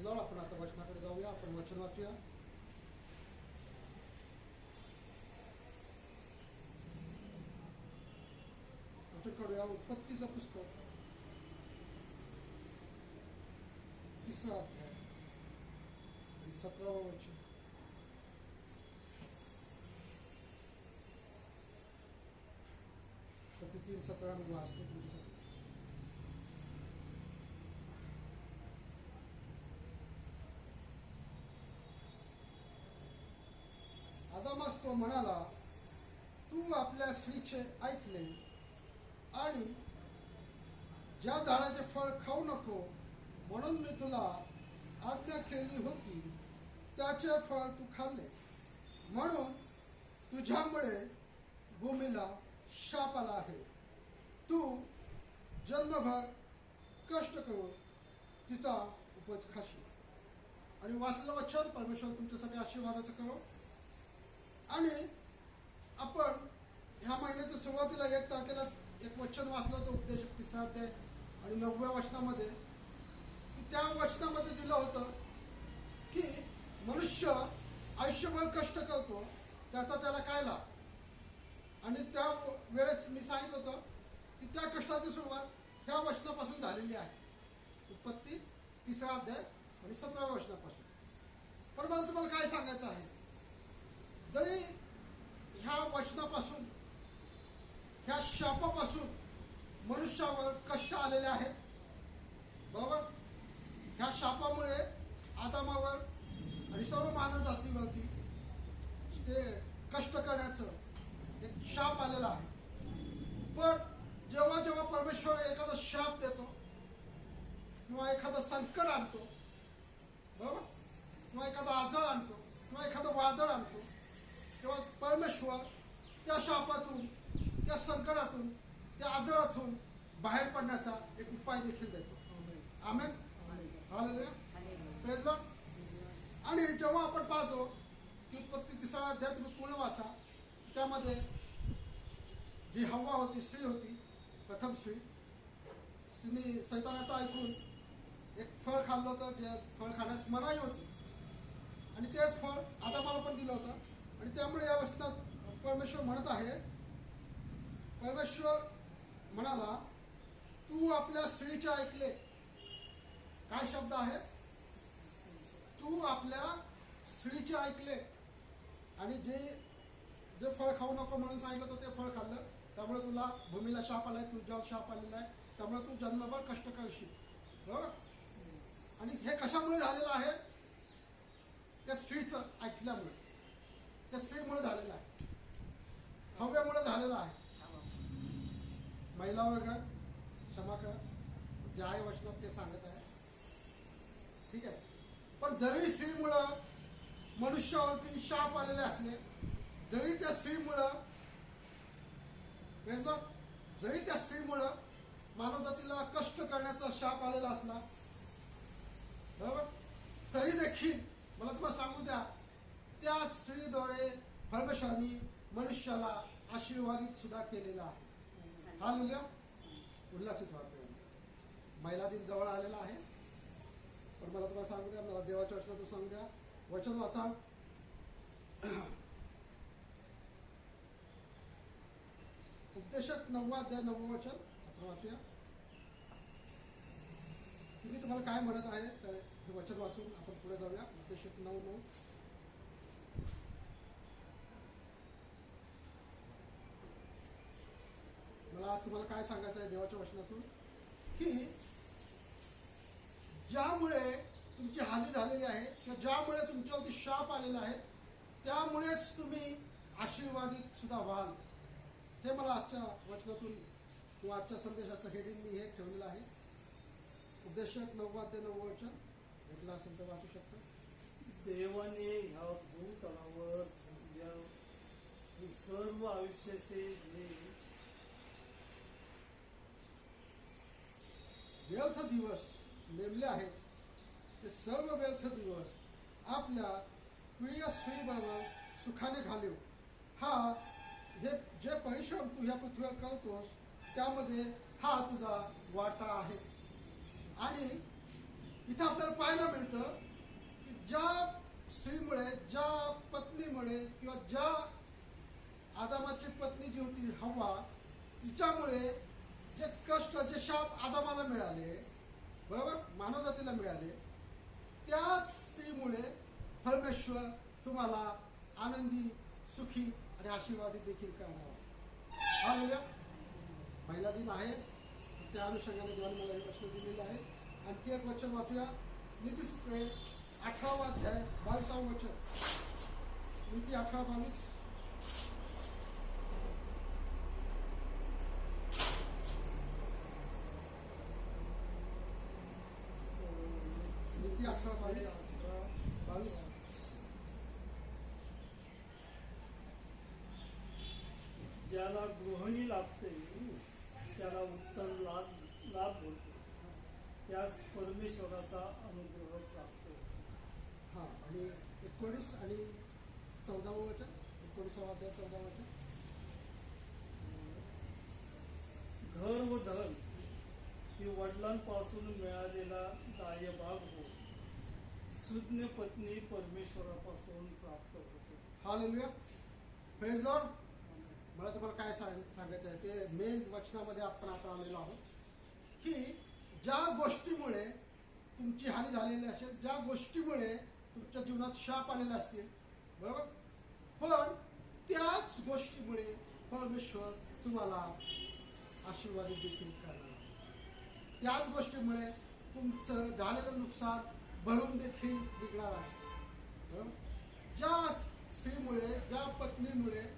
Lord. आपण आता वचनाकडे जाऊया. आपण वचन वाचूया. वचन करूया उत्पत्तीचं पुस्तक 3रा अध्याय 17वं वचन. ते 3:17 मी वाचतो तुमच्यासाठी. आदामास तो म्हणाला, तू आपल्या स्त्रीचे ऐकले आणि ज्या झाडाचे फळ खाऊ नको म्हणून मी तुला आज्ञा केली होती त्याचे फळ तू खाल्ले, म्हणून तुझ्यामुळे भूमीला शाप आला आहे. तू जन्मभर कष्ट करून तिचा उपज खाशील. आणि वाचलं वचन परमेश्वर तुमच्यासाठी आशीर्वादाचं करो. आणि आपण ह्या महिन्याच्या सुरुवातीला 1 तारखेला एक वचन वाचलं होतं उपदेशक 3रा अध्याय आणि 9व्या वचनामध्ये. त्या वचनामध्ये दिलं होतं की मनुष्य आयुष्यभर कष्ट करतो त्याचा त्याला काय लाभ. आणि त्या वेळेस मी सांगितलं होतं की त्या कष्टाची सुरुवात ह्या वचनापासून झालेली आहे. उत्पत्ती 3रा अध्याय आणि 17व्या वचनापासून. पण मला तुम्हाला काय सांगायचं आहे, जरी ह्या वचनापासून ह्या शापापासून मनुष्यावर कष्ट आलेले आहेत, बरोबर. ह्या शापामुळे आदामावर आणि सर्व मानव जातीवरती ते कष्ट करण्याचं एक शाप आलेला आहे. पण जेव्हा जेव्हा परमेश्वर एखादा शाप देतो किंवा एखादं संकट आणतो, बरोबर, किंवा एखादा आजार आणतो किंवा एखादं वादळ आणतो, तेव्हा परमेश्वर त्या शापातून, त्या संकटातून, त्या आजारातून बाहेर पडण्याचा एक उपाय देखील देतो. आमेन. हालेलुया. Praise Lord. आणि जेव्हा आपण पाहतो की उत्पत्ती 3रा अध्याय तुम्ही पूर्ण वाचा, त्यामध्ये जी हव्वा होती, स्त्री होती, प्रथम स्त्री, तिने सैतानाचं ऐकून एक फळ खाल्लं होतं, जे फळ खाण्यास मनाई होती. आणि तेच फळ आदामाला पण दिलं होतं. आणि त्यामुळे या वचनात परमेश्वर म्हणत आहे, परमेश्वर म्हणाला, तू आपल्या स्त्रीचे ऐकले. काय शब्द आहे? तू आपल्या स्त्रीचे ऐकले. आणि जे फळ खाऊ नको म्हणून सांगितलं होतं ते फळ खाल्लं, त्यामुळे तुला भूमीला शाप आलाय, तुझ्यावर शाप आलेला आहे. त्यामुळे तू जन्मभर कष्ट करशील, बरोबर. आणि हे कशामुळे झालेलं आहे? त्या स्त्रीचं ऐकल्यामुळे, त्या स्त्रीमुळे झालेलं आहे, हव्यामुळे झालेलं आहे. महिला वर्ग क्षमा करा, जे आहे वचनात ते सांगत आहे, ठीक आहे. पण जरी स्त्रीमुळं मनुष्यावरती शाप आलेले असले, जरी त्या स्त्रीमुळं जरी त्या स्त्रीमुळं मानवजातीला कष्ट करण्याचा शाप आलेला असला, बरोबर, तरी देखील मला तुम्हाला सांगू द्या, त्या स्त्रीद्वारे परमेश्वरांनी मनुष्याला आशीर्वादित सुद्धा केलेला आहे. हालेलुया. उल्हासित व्हा. महिला दिन जवळ आलेला आहे. पण मला तुम्हाला सांगू द्या, मला देवाच्या वचनातून सांगू द्या. वचन वाचा. उपदेशक 9वा अध्याय 9वं वचन आपण वाचूया. तुम्ही तुम्हाला काय म्हणत आहे ते वचन वाचून आपण पुढे जाऊया. उपदेशक 9:9. मला आज तुम्हाला काय सांगायचं आहे देवाच्या वचनातून, की ज्यामुळे तुमची हानी झालेली आहे किंवा ज्यामुळे तुमच्यावरती शाप आलेला आहे, त्यामुळेच तुम्ही आशीर्वादित सुद्धा व्हाल. हे मला आजच्या वचनातून किंवा आजच्या संदेशाचं हेडिंग मी हे ठेवलेलं आहे. उपदेशक 9वा अध्याय 9वं वचन भेटलं असेल तर वाचू शकतो. देवाने ह्या भूतलावर सर्व आयुष्याचे जे व्यर्थ दिवस नेमले आहेत, ते सर्व व्यर्थ दिवस आपल्या प्रिय स्त्रीबरोबर सुखाने घालव. हे जे परिश्रम तू ह्या पृथ्वीवर करतोस त्यामध्ये हा तुझा वाटा आहे. आणि इथं आपल्याला पाहायला मिळतं की ज्या स्त्रीमुळे, ज्या पत्नीमुळे किंवा ज्या आदामाची पत्नी जी होती हव्वा, तिच्यामुळे जे कष्ट, जे शाप आदामाला मिळाले, बरोबर, मानवजातीला मिळाले, त्याच स्त्रीमुळे परमेश्वर तुम्हाला आनंदी, सुखी आणि आशीर्वादित देखील करणार आहे. हालेलुया. पहिला दिन आहे, त्या अनुषंगाने देवाने मला हे प्रश्न दिलेले आहे. आणखी एक वचन वाचूया. नीतिसूत्रे 18 अध्याय 22 वचन. नीती 18:22. नीती 18:22. ज्याला गृहिणी लागते त्याला उत्तम लाभ लाभ होतो, त्यास परमेश्वराचा अनुग्रह प्राप्त होतो. हां, आणि 19 आणि 14 वचन. 19 अध्याय 14 वचन. घर व धन ही वडिलांपासून मिळालेला दायभाग हो, सुज्ञ पत्नी परमेश्वरापासून प्राप्त होते. हालेलुया. Praise Lord. मला तुम्हाला काय सांगायचं आहे ते मेन वचनामध्ये आपण आता आलेलो आहोत की ज्या गोष्टीमुळे तुमची हानी झालेली असेल, ज्या गोष्टीमुळे तुमच्या जीवनात शाप आलेले असतील, बरोबर, पण त्याच गोष्टीमुळे परमेश्वर तुम्हाला आशीर्वादित देखील करणार. त्याच गोष्टीमुळे तुमचं झालेलं नुकसान भरून देखील निघणार आहे. बरोबर. ज्या स्त्रीमुळे, ज्या पत्नीमुळे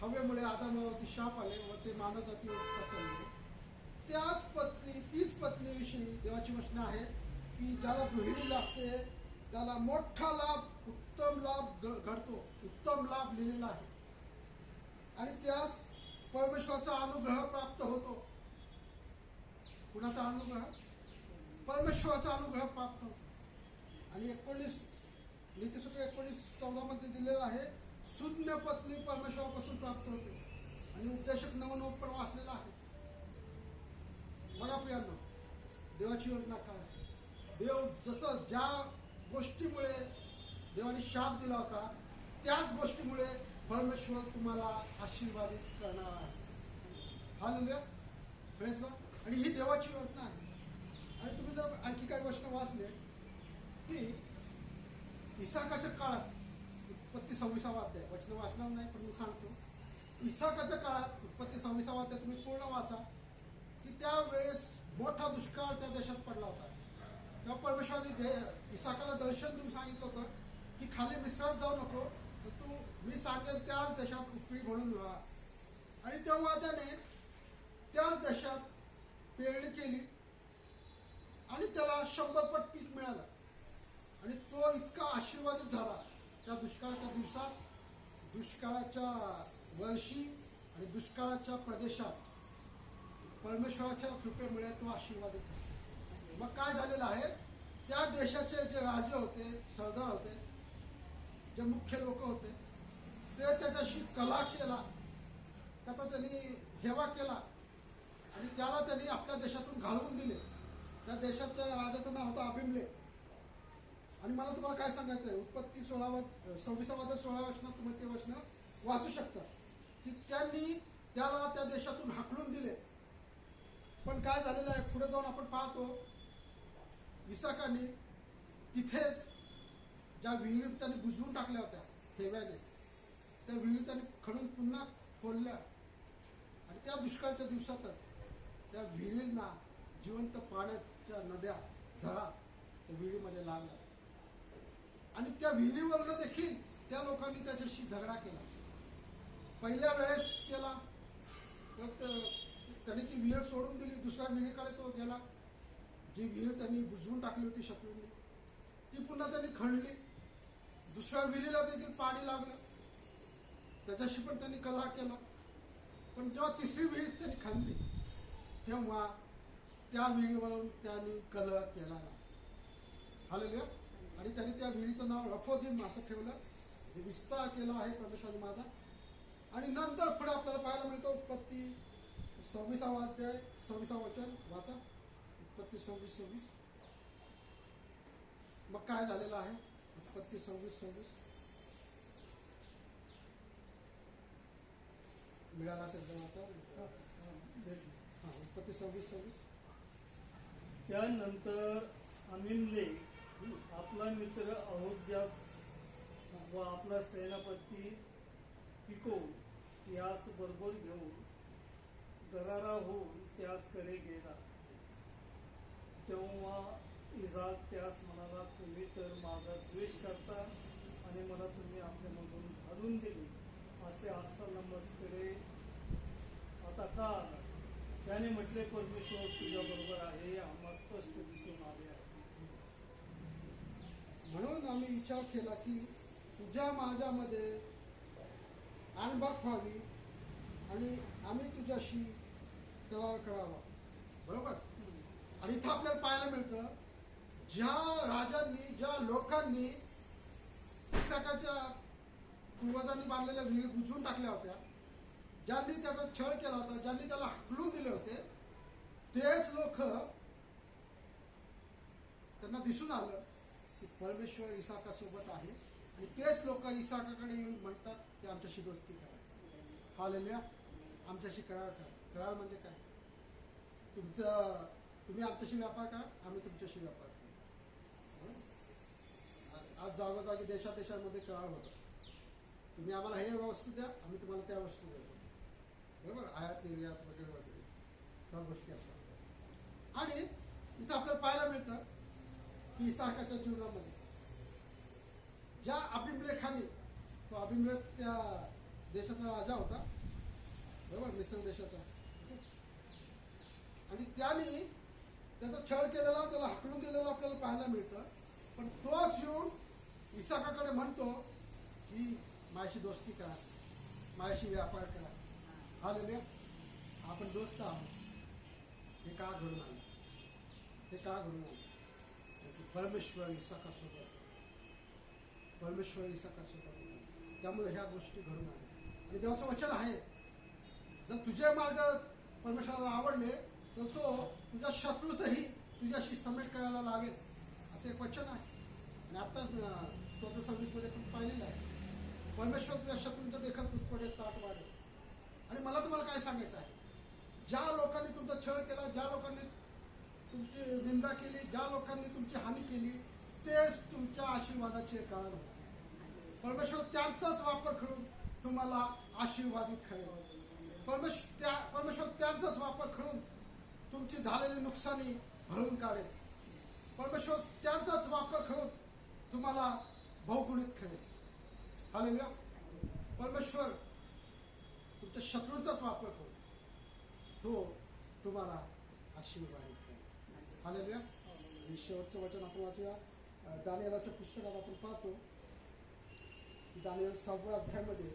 हवेमुळे आदामावरती शाप आले व ते मानवजातीवर पसरले, त्याच पत्नी, तीच पत्नीविषयी देवाची वचनं आहेत की ज्याला गृहिणी लागते त्याला मोठा लाभ, उत्तम लाभ घडतो, उत्तम लाभ लिहिलेला आहे. आणि त्यास परमेश्वराचा अनुग्रह प्राप्त होतो. कुणाचा अनुग्रह? परमेश्वराचा अनुग्रह प्राप्त होतो. आणि 19 नीतिसूत्र 19:14 मध्ये दिलेलं आहे, सुज्ञ पत्नी परमेश्वरापासून प्राप्त होते. आणि उपदेशक 9:9 पण वाचलेला आहे. बघा प्रियांनो, देवाची योजना काय. देव जसं ज्या गोष्टीमुळे देवाने शाप दिला होता, त्याच गोष्टीमुळे परमेश्वर तुम्हाला आशीर्वादित करणार आहे. हालेलुया. Praise Lord. आणि ही देवाची योजना आहे. आणि तुम्ही जर आणखी काही वचन वाचले की इसाकाच्या काळात, उत्पत्ती 26 अध्याय, वचन वाचणार नाही पण मी सांगतो, इसाकाच्या काळात उत्पत्ती 26 अध्याय तुम्ही पूर्ण वाचा की त्यावेळेस मोठा दुष्काळ त्या देशात पडला होता. तेव्हा परमेश्वराने इसाकाला दर्शन देऊन सांगितलं होतं की खाली मिसळत जाऊ नको, तर तू मी सांगेल त्याच देशात उपरी म्हणून राहा. आणि तेव्हा त्याने त्याच देशात पेरणी केली आणि त्याला 100 पट पीक मिळालं. आणि तो इतका आशीर्वादित झाला त्या दुष्काळाच्या दिवसात, दुष्काळाच्या वर्षी आणि दुष्काळाच्या प्रदेशात परमेश्वराच्या कृपेमुळे तो आशीर्वादित झाला. मग काय झालेलं आहे, त्या देशाचे जे राजे होते, सरदार होते, जे मुख्य लोक होते, ते त्याच्याशी कला केला, त्याचा त्यांनी हेवा केला आणि त्याला त्यांनी आपल्या देशातून घालवून दिले. त्या देशाच्या राजाचं नाव होतं अभिमलेख. आणि मला तुम्हाला काय सांगायचं आहे, उत्पत्ती 26:16 वचनात तुम्ही ते वचन वाचू शकता की त्यांनी त्याला त्या देशातून हाकलून दिले. पण काय झालेलं आहे, पुढे जाऊन आपण पाहतो, इसाकाने तिथेच ज्या विहिरी त्यांनी बुजवून टाकल्या होत्या ठेव्याने, त्या विहिरी त्यांनी खणून पुन्हा खोलल्या. आणि त्या दुष्काळाच्या दिवसातच त्या विहिरींना जिवंत पाण्याच्या नद्या, झरा त्या विहिरीमध्ये लागल्या. आणि त्या विहिरीवरनं देखील त्या लोकांनी त्याच्याशी झगडा केला. पहिल्या वेळेस केला तर त्यांनी ती विहीर सोडून दिली, दुसऱ्या विहिरीकडे तो गेला. जी विहीर त्यांनी बुजवून टाकली होती शत्रूंनी, ती पुन्हा त्यांनी खणली. दुसऱ्या विहिरीला देखील पाणी लागलं, त्याच्याशी पण त्यांनी कलह केला. पण जेव्हा तिसरी विहीर त्यांनी खणली तेव्हा त्या विहिरीवरून त्यांनी कलह केला नाही. हालेलुया. आणि त्यांनी त्या विहिरीचं नाव रफोदीम असं ठेवलं, जे विस्तार केला आहे परमेश्वराने माझा. आणि नंतर पुढे आपल्याला पाहायला मिळतं उत्पत्ती 26 अध्याय 26 वचन वाचा. उत्पत्ती 26:26. मग काय झालेलं आहे? उत्पत्ती 26:26 मिळाला असेल तर आता उत्पत्ती 26:26. त्यानंतर अमीमले आपला मित्र अहोज्याब व आपला सेनापती पिको यास बरोबर घेऊन गरारा होऊन त्यासकडे गेला. तेव्हा इसाक त्यास म्हणाला, तुम्ही तर माझा द्वेष करता आणि मला तुम्ही आपल्यामधून घालून दिले. असे असताना मजकडे आता का आला? त्याने म्हटले, परमेश्वर तुझ्या बरोबर आहे, आम्हाला स्पष्ट दिसून आले आहे. म्हणून आम्ही विचार केला की तुझ्या माझ्यामध्ये अनबक व्हावी आणि आम्ही तुझ्याशी करार करावा. बरोबर. आणि इथं आपल्याला पाहायला मिळतं, ज्या राजांनी, ज्या लोकांनी इसाकाच्या पूर्वजांनी बांधलेल्या विहिरी बुजवून टाकल्या होत्या, ज्यांनी त्याचा छळ केला होता, ज्यांनी त्याला हकलून दिले होते, तेच लोक त्यांना दिसून आलं की परमेश्वर इसाकासोबत आहे. आणि तेच लोक इसाकाकडे येऊन म्हणतात की आमच्याशी दोस्ती करा. हालेलुया. आमच्याशी करार करा. करार म्हणजे काय? तुम्ही आमच्याशी व्यापार करा, आम्ही तुमच्याशी व्यापार करू. आज जागोजागी देशादेशांमध्ये करार होतो. तुम्ही आम्हाला हे वस्तू द्या, आम्ही तुम्हाला त्या वस्तू देतो. बरोबर. आयात निर्यात वगैरे वगैरे ह्या गोष्टी असतात. आणि इथं आपल्याला पाहायला मिळतं की इसाकाच्या जीवनामध्ये ज्या अभिमलेखाने, तो अभिमलेख त्या देशाचा राजा होता, बरोबर, मिस्र देशाचा, आणि त्याने त्याचा छळ केलेला, त्याला हकलून दिलेला आपल्याला पाहायला मिळतं. पण तोच येऊन इसाकाकडे म्हणतो की माझ्याशी दोस्ती करा, माझ्याशी व्यापार करा. हालेलुया. आपण दोस्त आहोत. हे का घडून आलं? हे का घडून आलं? परमेश्वर इसाकासोबत, परमेश्वर इसाकासोबत. त्यामुळे ह्या गोष्टी घडून आल्या. आणि देवाचं वचन आहे, जर तुझे मार्ग परमेश्वराला आवडले तर तो तुझ्या शत्रूसही तुझ्याशी समेट करायला लावेल, असं एक वचन आहे. आणि आता स्तोत्र 26 मध्ये पण पाहिलेलं आहे, परमेश्वर तुझ्या शत्रूंचं देखत तुझकडे ताट वाढेल. आणि मला तुम्हाला काय सांगायचं आहे, ज्या लोकांनी तुमचा छळ केला, ज्या लोकांनी तुमची निंदा केली, ज्या लोकांनी तुमची हानी केली, तेच तुमच्या आशीर्वादाचे कारण होते. परमेश्वर त्यांचाच वापर करून तुम्हाला आशीर्वादित करेल. परमेश्वर त्यांचाच वापर करून तुमची झालेली नुकसानी भरून काढेल. परमेश्वर त्यांचाच वापर करून तुम्हाला बहुगुणित करेल. हालेलुया. परमेश्वर तुमच्या शत्रूंचाच वापर करून तो तुम्हाला आशीर्वादित करेल. हालेलुया. आणि शेवटचं वचन आपण वाचूया. दानिएलाच्या पुस्तकात आपण पाहतो की दानिएल 6व्या अध्यायामध्ये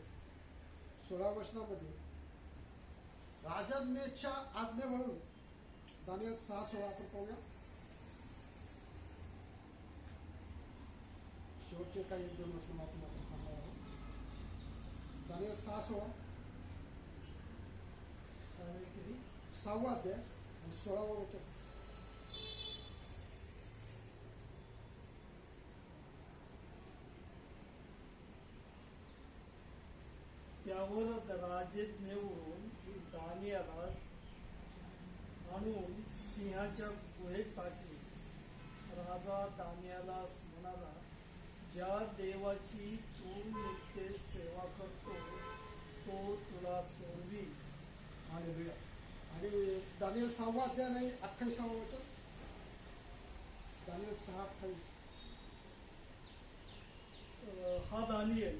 16व्या वचनामध्ये राजाज्ञेच्या आज्ञेवरून दानिएल 6:16 आपण पाहूया. शेवटचे काही 1-2 वचन आपण पाहणार आहोत. दानिएल 6:16 6वा अध्याय आणि 16वं वचन. त्यावर राजाज्ञेवरून दानिएलास आणून सिंहाच्या गुहेत टाकले. राजा दानिएलास म्हणाला, ज्या देवाची तू नित्य सेवा करतो तो तुला सोडवी. हालेलुया. आणि दानिएल 6वा अध्याय नाही, 28वं वचन. दानिएल 6:28. हा दानिएल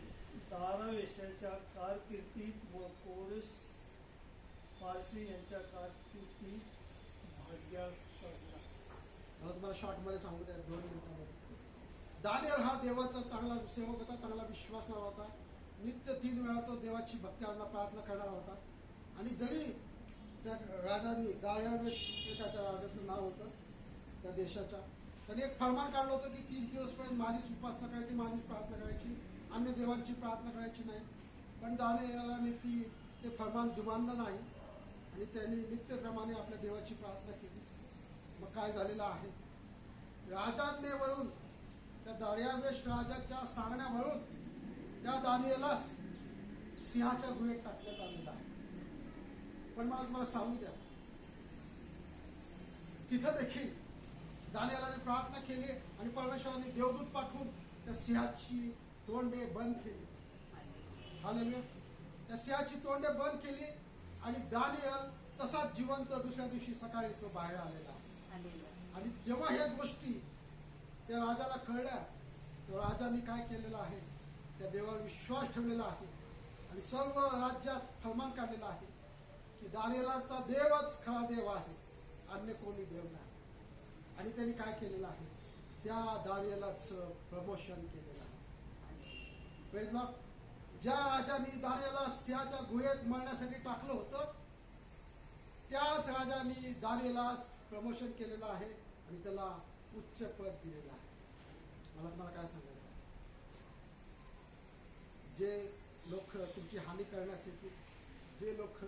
दारावेशाच्या कारकिर्दीत व कोरेश पारशी यांच्या कारकिर्दीत भाग्यास चढला. मला तुम्हाला शॉर्टमध्ये सांगू द्या, 2 मिनिटांमध्ये. दानिएल हा देवाचा चांगला सेवक होता, चांगला विश्वासणारा होता. नित्य 3 वेळा तो देवाची भक्ती आराधना प्रार्थना करणारा होता. आणि जरी त्या राजांनी, दार्यावेश एकाच्या राजाचं नाव होतं त्या देशाच्या, त्यांनी एक फरमान काढलं होतं की 30 दिवसपर्यंत माझीच उपासना करायची, माझीच प्रार्थना करायची, अन्य देवांची प्रार्थना करायची नाही. पण दानिएलाने ते फरमान जुमानलं नाही आणि त्यांनी नित्यप्रमाणे आपल्या देवाची प्रार्थना केली. मग काय झालेलं आहे, राजाज्ञेवरून त्या दारियावेश राजाच्या सांगण्यावरून त्या दानियेलास सिंहाच्या गुहेत टाकण्यात आलेला आहे. पण मला तुम्हाला सांगू द्या, तिथं देखील दानियेलाने प्रार्थना केली आणि परमेश्वराने देवदूत पाठवून त्या सिंहाची तोंडे बंद केली. हालेलुया. त्या सिंहाची तोंडे बंद केली आणि दानियल तसाच जिवंत दुसऱ्या दिवशी सकाळी तो बाहेर आलेला. आणि जेव्हा ह्या गोष्टी त्या राजाला कळल्या, तर राजाने काय केलेलं आहे, त्या देवावर विश्वास ठेवलेला आहे आणि सर्व राज्यात फर्मान काढलेला आहे की दानियेलाचा देवच खरा देव आहे, अन्य कोणी देव नाही. आणि त्यांनी काय केलेलं आहे, त्या दानियेलाच प्रमोशन केलेलं आहे. Praise Lord. ज्या राजाने दानियेला सिंहाच्या गुहेत मरण्यासाठी टाकलं होतं, त्याच राजाने दानियेलास प्रमोशन केलेलं आहे आणि त्याला उच्च पद दिलेलं आहे. मला तुम्हाला काय सांगायचं आहे, जे लोक तुमची हानी करण्यास येतील, जे लोक